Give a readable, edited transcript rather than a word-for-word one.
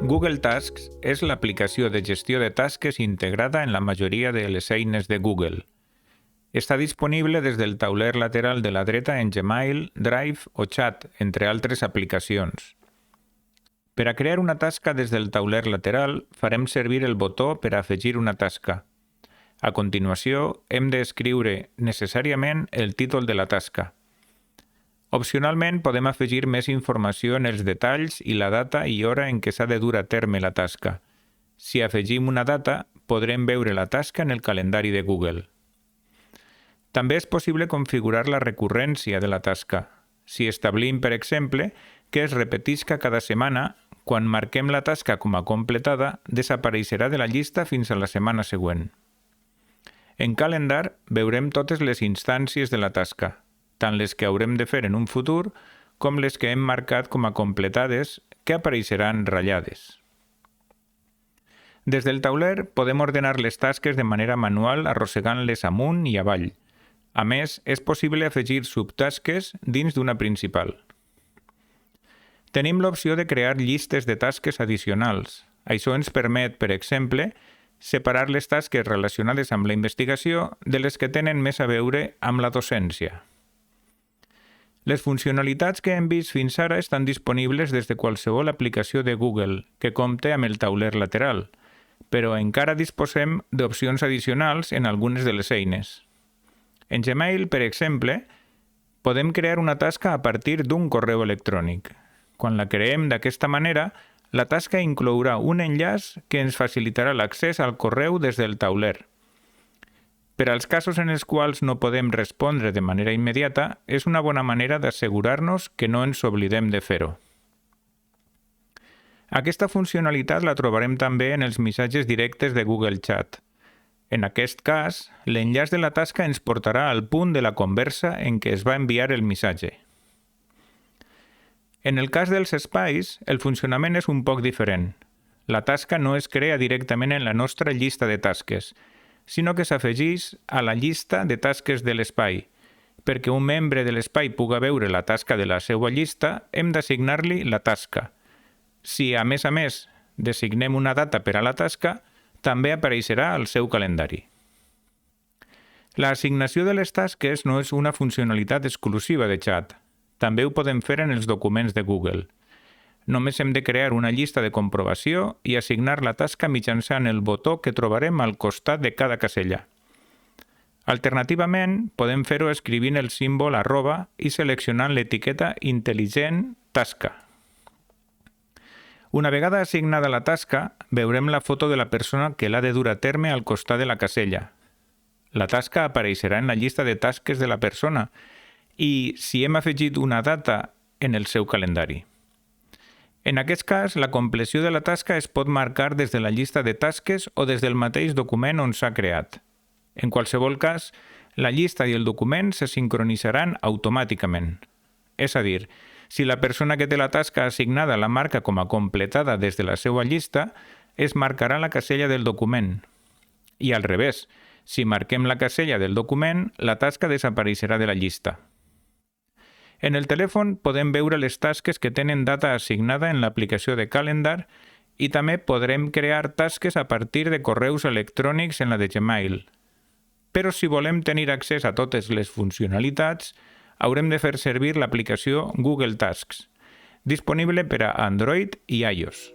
Google Tasks és l'aplicació de gestió de tasques integrada en la majoria de les eines de Google. Està disponible des del tauler lateral de la dreta en Gmail, Drive o Chat, entre altres aplicacions. Per a crear una tasca des del tauler lateral, farem servir el botó per a afegir una tasca. A continuació, hem d'escriure necessàriament el títol de la tasca. Opcionalment, podem afegir més informació en els detalls i la data i hora en què s'ha de dur a terme la tasca. Si afegim una data, podrem veure la tasca en el calendari de Google. També és possible configurar la recurrència de la tasca. Si establim, per exemple, que es repetisca cada setmana, quan marquem la tasca com a completada, desapareixerà de la llista fins a la setmana següent. En Calendar veurem totes les instàncies de la tasca, tant les que haurem de fer en un futur com les que hem marcat com a completades, que apareixeran ratllades. Des del tauler podem ordenar les tasques de manera manual arrossegant-les amunt i avall. A més, és possible afegir subtasques dins d'una principal. Tenim l'opció de crear llistes de tasques addicionals. Això ens permet, per exemple, separar les tasques relacionades amb la investigació de les que tenen més a veure amb la docència. Les funcionalitats que hem vist fins ara estan disponibles des de qualsevol aplicació de Google que compte amb el tauler lateral, però encara disposem d'opcions addicionals en algunes de les eines. En Gmail, per exemple, podem crear una tasca a partir d'un correu electrònic. Quan la creem d'aquesta manera, la tasca inclourà un enllaç que ens facilitarà l'accés al correu des del tauler. Per als casos en els quals no podem respondre de manera immediata, és una bona manera d'assegurar-nos que no ens oblidem de fer-ho. Aquesta funcionalitat la trobarem també en els missatges directes de Google Chat. En aquest cas, l'enllaç de la tasca ens portarà al punt de la conversa en què es va enviar el missatge. En el cas dels espais, el funcionament és un poc diferent. La tasca no es crea directament en la nostra llista de tasques, sinó que s'afegeix a la llista de tasques de l'espai. Perquè un membre de l'espai puga veure la tasca de la seva llista, hem d'assignar-li la tasca. Si, a més, designem una data per a la tasca, també apareixerà al seu calendari. L'assignació de les tasques no és una funcionalitat exclusiva de Chat. També ho podem fer en els documents de Google. Només hem de crear una llista de comprovació i assignar la tasca mitjançant el botó que trobarem al costat de cada casella. Alternativament, podem fer-ho escrivint el símbol @ i seleccionant l'etiqueta intel·ligent tasca. Una vegada assignada la tasca, veurem la foto de la persona que l'ha de dur a terme al costat de la casella. La tasca apareixerà en la llista de tasques de la persona i si hem afegit una data en el seu calendari. En aquest cas, la compleció de la tasca es pot marcar des de la llista de tasques o des del mateix document on s'ha creat. En qualsevol cas, la llista i el document se sincronitzaran automàticament. És a dir, si la persona que té la tasca assignada la marca com a completada des de la seva llista, es marcarà la casella del document. I al revés, si marquem la casella del document, la tasca desapareixerà de la llista. En el telèfon podem veure les tasques que tenen data assignada en l'aplicació de Calendar i també podrem crear tasques a partir de correus electrònics en la de Gmail. Però si volem tenir accés a totes les funcionalitats, haurem de fer servir l'aplicació Google Tasks, disponible per a Android i iOS.